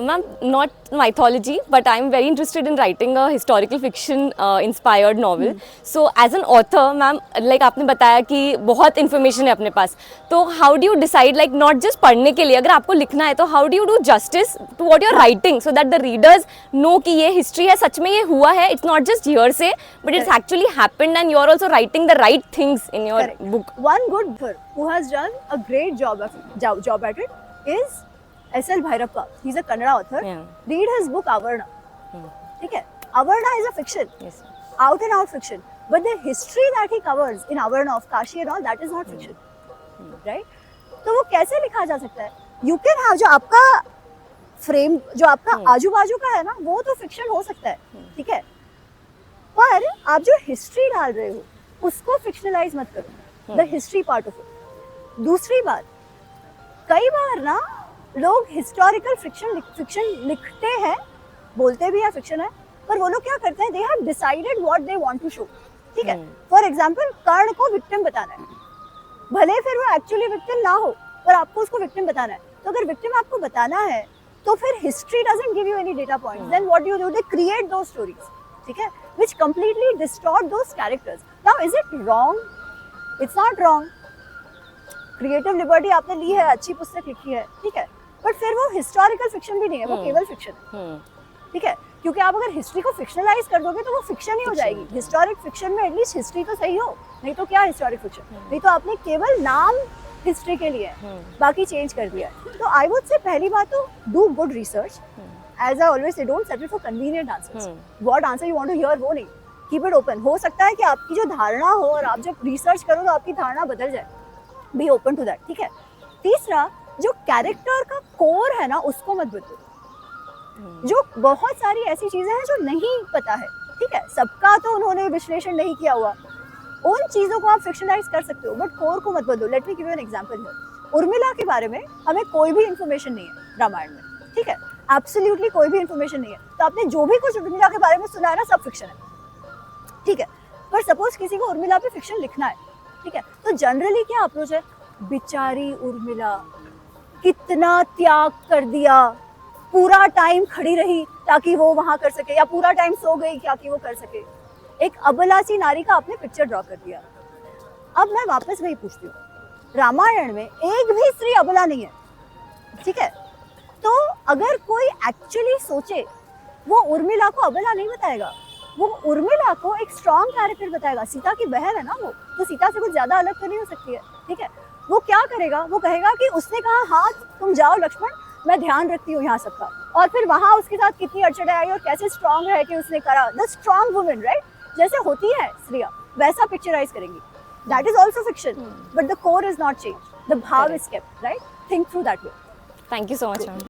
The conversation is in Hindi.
Ma'am, not mythology, but I'm very interested in writing a historical fiction inspired novel. So as an author, ma'am, like आपने बताया कि बहुत information है अपने पास, तो how do you decide, like not just पढ़ने के लिए, अगर आपको लिखना है तो how do you do justice to what you're writing so that the readers know कि ये history है, सच में ये हुआ है, it's not just hearsay, but it's actually happened and you're also writing the right things in your book. One good author who has done a great job at it is S.L. Bhairappa. He's a Kannada author. Yeah. Read his book Avarna. ठीक है? Avarna is a fiction, Yes. out and out fiction. But the history that he covers in Avarna of Kashi and all, that is not fiction, right? तो वो कैसे लिखा जा सकता है? You can have जो आपका फ्रेम, जो आपका आजू बाजू का है ना, वो तो फिक्शन हो सकता है, ठीक है? पर आप जो हिस्ट्री डाल रहे हो, उसको फिक्शनलाइज मत करो. The history part of it. दूसरी बात, कई बार ना लोग हिस्टोरिकल फिक्शन लिखते हैं, बोलते भी है फिक्शन है, पर वो लोग क्या करते हैं, they have decided what they want to show. ठीक है? फॉर एग्जांपल, कर्ण को विक्टिम बताना है, भले फिर वो एक्चुअली विक्टिम ना हो, पर आपको उसको विक्टिम बताना है. तो अगर विक्टिम आपको बताना है, तो फिर history doesn't give you any data points. Then what do, they create those stories, ठीक है, which completely distort those characters. Now is it wrong? It's not wrong. Creative liberty आपने ली है, अच्छी पुस्तक लिखी है, ठीक है, बट फिर वो हिस्टोरिकल फिक्शन भी नहीं है, वो केवल फिक्शन है. ठीक है? क्योंकि आप अगर हिस्ट्री को फिक्शनलाइज कर दोगे तो वो फिक्शन ही हो जाएगी. हिस्टोरिक फिक्शन में एटलीस्ट हिस्ट्री तो सही हो, नहीं तो क्या हिस्टोरिक फिक्शन? नहीं तो आपने केवल नाम हिस्ट्री के लिए बाकी चेंज कर दिया. तो आई वुड से पहली बात तो do good research. As I always say, don't settle for convenient answers. What answer you want to hear वो नहीं. Keep it open. हो सकता है कि आपकी जो धारणा हो और आप जब रिसर्च करो तो आपकी धारणा बदल जाए. Be open to that. ठीक है? तीसरा, जो कैरेक्टर का कोर है ना, उसको मत बदलो. जो बहुत सारी ऐसी चीजें हैं जो नहीं पता है, ठीक है, सबका तो उन्होंने विश्लेषण नहीं किया हुआ, उन चीजों को आप फिक्शनलाइज कर सकते हो, बट कोर को मत बदलो. Let me give you an example here. Urmila के बारे में हमें कोई भी इंफॉर्मेशन नहीं है रामायण में, ठीक है, एब्सोल्युटली कोई भी इंफॉर्मेशन नहीं है. तो आपने जो भी कुछ उर्मिला के बारे में सुना है ना, सब फिक्शन है, ठीक है. पर सपोज किसी को उर्मिला पे फिक्शन लिखना है, ठीक है, तो जनरली क्या अप्रोच है, बेचारी उर्मिला कितना त्याग कर दिया, पूरा टाइम खड़ी रही ताकि वो वहां कर सके, या पूरा टाइम सो गई ताकि वो कर सके. एक अबला सी नारी का आपने पिक्चर ड्रॉ कर दिया. अब मैं वापस वही पूछती हूँ, रामायण में एक भी स्त्री अबला नहीं है, ठीक है. तो अगर कोई एक्चुअली सोचे, वो उर्मिला को अबला नहीं बताएगा, वो उर्मिला को एक स्ट्रॉन्ग कैरेक्टर बताएगा. सीता की बहन है ना वो, तो सीता से कुछ ज्यादा अलग तो नहीं हो सकती है, ठीक है. वो क्या करेगा, वो कहेगा कि उसने कहा हाँ तुम जाओ लक्ष्मण, मैं ध्यान रखती हूँ यहाँ सबका, और फिर वहां उसके साथ कितनी अड़चड़ें आई और कैसे स्ट्रॉन्ग है कि उसने करा. द स्ट्रॉन्ग वुमेन, राइट, जैसे होती है स्त्रियां, वैसा पिक्चराइज करेंगी. That is also fiction, but the core is not change, the भाव is kept, right. Think through that way. Thank you so much, ma'am.